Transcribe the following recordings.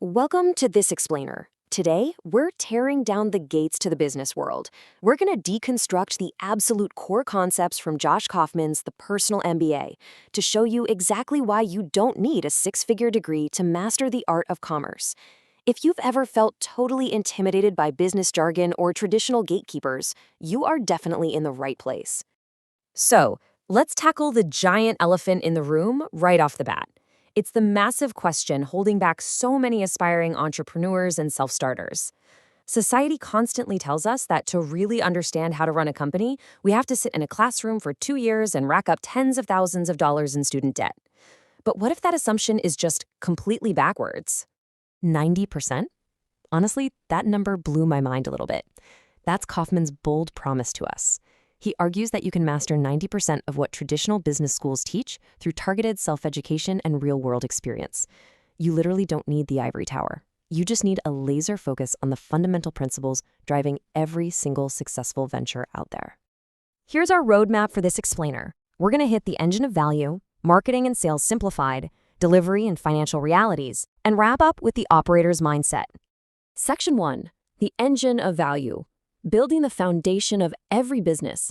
Welcome to This Explainer. Today, we're tearing down the gates to the business world. We're going to deconstruct the absolute core concepts from Josh Kaufman's The Personal MBA to show you exactly why you don't need a six-figure degree to master the art of commerce. If you've ever felt totally intimidated by business jargon or traditional gatekeepers, you are definitely in the right place. So, let's tackle the giant elephant in the room right off the bat. It's the massive question holding back so many aspiring entrepreneurs and self-starters. Society constantly tells us that to really understand how to run a company, we have to sit in a classroom for 2 years and rack up tens of thousands of dollars in student debt. But what if that assumption is just completely backwards? 90%? Honestly, that number blew my mind a little bit. That's Kaufman's bold promise to us. He argues that you can master 90% of what traditional business schools teach through targeted self-education and real-world experience. You literally don't need the ivory tower. You just need a laser focus on the fundamental principles driving every single successful venture out there. Here's our roadmap for This Explainer. We're going to hit the engine of value, marketing and sales simplified, delivery and financial realities, and wrap up with the operator's mindset. Section 1, the engine of value. Building the foundation of every business.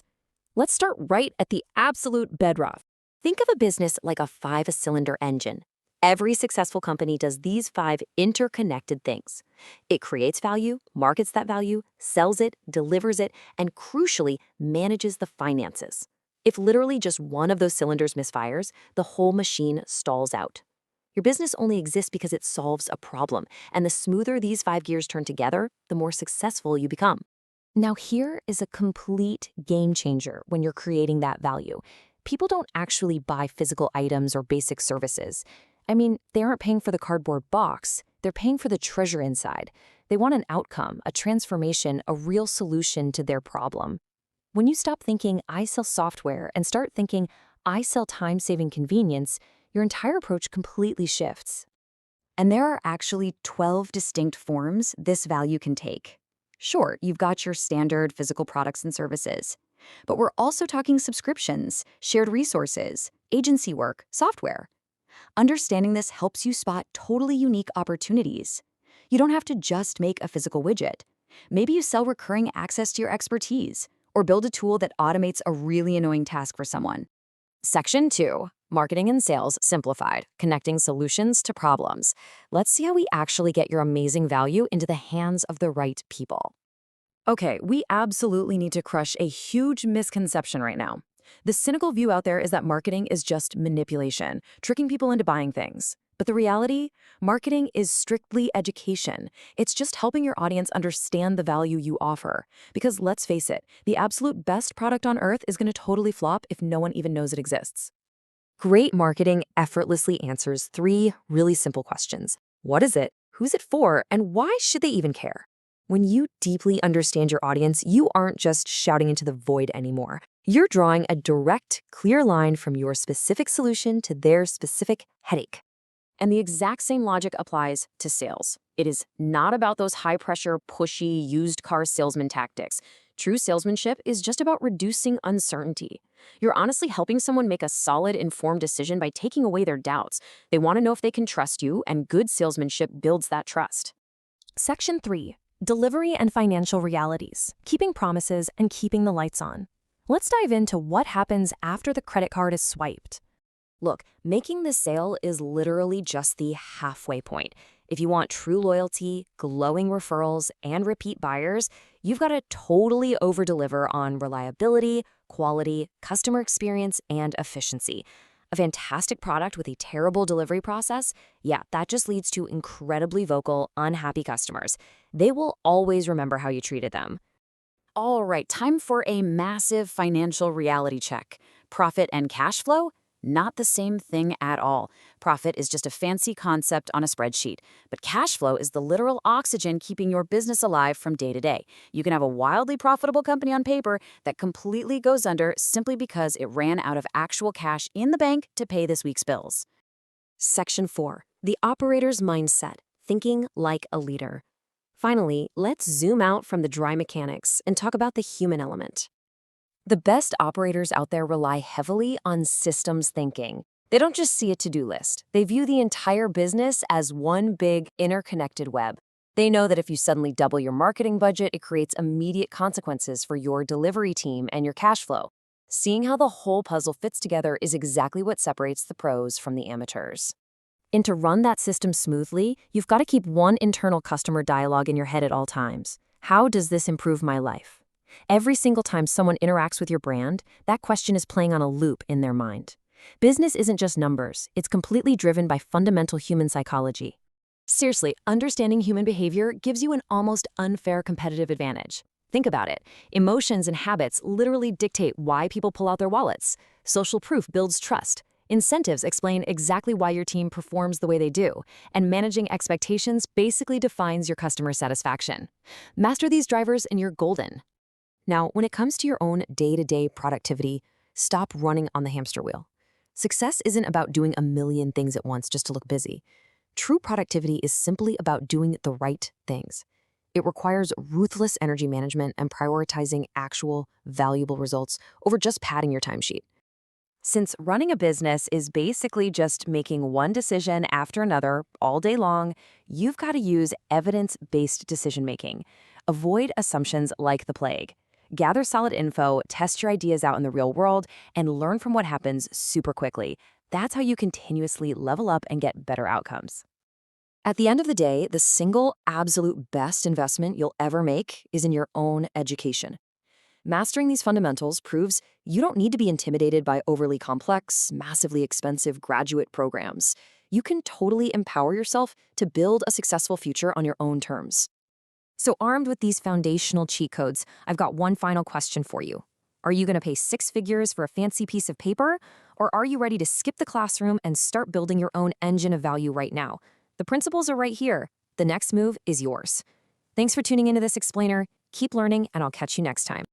Let's start right at the absolute bedrock. Think of a business like a 5-cylinder engine. Every successful company does these 5 interconnected things. It creates value, markets that value, sells it, delivers it, and crucially, manages the finances. If literally just one of those cylinders misfires, the whole machine stalls out. Your business only exists because it solves a problem, and the smoother these 5 gears turn together, the more successful you become. Now, here is a complete game changer when you're creating that value. People don't actually buy physical items or basic services. I mean, they aren't paying for the cardboard box. They're paying for the treasure inside. They want an outcome, a transformation, a real solution to their problem. When you stop thinking, I sell software, and start thinking, I sell time-saving convenience, your entire approach completely shifts. And there are actually 12 distinct forms this value can take. Sure, you've got your standard physical products and services, but we're also talking subscriptions, shared resources, agency work, software. Understanding this helps you spot totally unique opportunities. You don't have to just make a physical widget. Maybe you sell recurring access to your expertise, or build a tool that automates a really annoying task for someone. Section 2, Marketing and Sales Simplified, Connecting Solutions to Problems. Let's see how we actually get your amazing value into the hands of the right people. Okay, we absolutely need to crush a huge misconception right now. The cynical view out there is that marketing is just manipulation, tricking people into buying things. But the reality, marketing is strictly education. It's just helping your audience understand the value you offer. Because let's face it, the absolute best product on earth is going to totally flop if no one even knows it exists. Great marketing effortlessly answers 3 really simple questions. What is it? Who's it for? And why should they even care? When you deeply understand your audience, you aren't just shouting into the void anymore. You're drawing a direct, clear line from your specific solution to their specific headache. And the exact same logic applies to sales. It is not about those high-pressure, pushy, used car salesman tactics. True salesmanship is just about reducing uncertainty. You're honestly helping someone make a solid, informed decision by taking away their doubts. They want to know if they can trust you, and good salesmanship builds that trust. Section 3, Delivery and Financial Realities, Keeping Promises and Keeping the Lights On. Let's dive into what happens after the credit card is swiped. Look, making this sale is literally just the halfway point. If you want true loyalty, glowing referrals, and repeat buyers, you've got to totally over-deliver on reliability, quality, customer experience, and efficiency. A fantastic product with a terrible delivery process? Yeah, that just leads to incredibly vocal, unhappy customers. They will always remember how you treated them. All right, time for a massive financial reality check. Profit and cash flow? Not the same thing at all. Profit is just a fancy concept on a spreadsheet, but cash flow is the literal oxygen keeping your business alive from day to day. You can have a wildly profitable company on paper that completely goes under simply because it ran out of actual cash in the bank to pay this week's bills. Section 4, The Operator's Mindset, Thinking Like a Leader. Finally, let's zoom out from the dry mechanics and talk about the human element. The best operators out there rely heavily on systems thinking. They don't just see a to-do list. They view the entire business as one big interconnected web. They know that if you suddenly double your marketing budget, it creates immediate consequences for your delivery team and your cash flow. Seeing how the whole puzzle fits together is exactly what separates the pros from the amateurs. And to run that system smoothly, you've got to keep one internal customer dialogue in your head at all times. How does this improve my life? Every single time someone interacts with your brand, that question is playing on a loop in their mind. Business isn't just numbers, it's completely driven by fundamental human psychology. Seriously, understanding human behavior gives you an almost unfair competitive advantage. Think about it. Emotions and habits literally dictate why people pull out their wallets. Social proof builds trust. Incentives explain exactly why your team performs the way they do. And managing expectations basically defines your customer satisfaction. Master these drivers and you're golden. Now, when it comes to your own day-to-day productivity, stop running on the hamster wheel. Success isn't about doing a million things at once just to look busy. True productivity is simply about doing the right things. It requires ruthless energy management and prioritizing actual, valuable results over just padding your timesheet. Since running a business is basically just making one decision after another all day long, you've got to use evidence-based decision-making. Avoid assumptions like the plague. Gather solid info, test your ideas out in the real world, and learn from what happens super quickly. That's how you continuously level up and get better outcomes. At the end of the day, the single absolute best investment you'll ever make is in your own education. Mastering these fundamentals proves you don't need to be intimidated by overly complex, massively expensive graduate programs. You can totally empower yourself to build a successful future on your own terms. So armed with these foundational cheat codes, I've got one final question for you. Are you going to pay 6 figures for a fancy piece of paper? Or are you ready to skip the classroom and start building your own engine of value right now? The principles are right here. The next move is yours. Thanks for tuning into this explainer. Keep learning, and I'll catch you next time.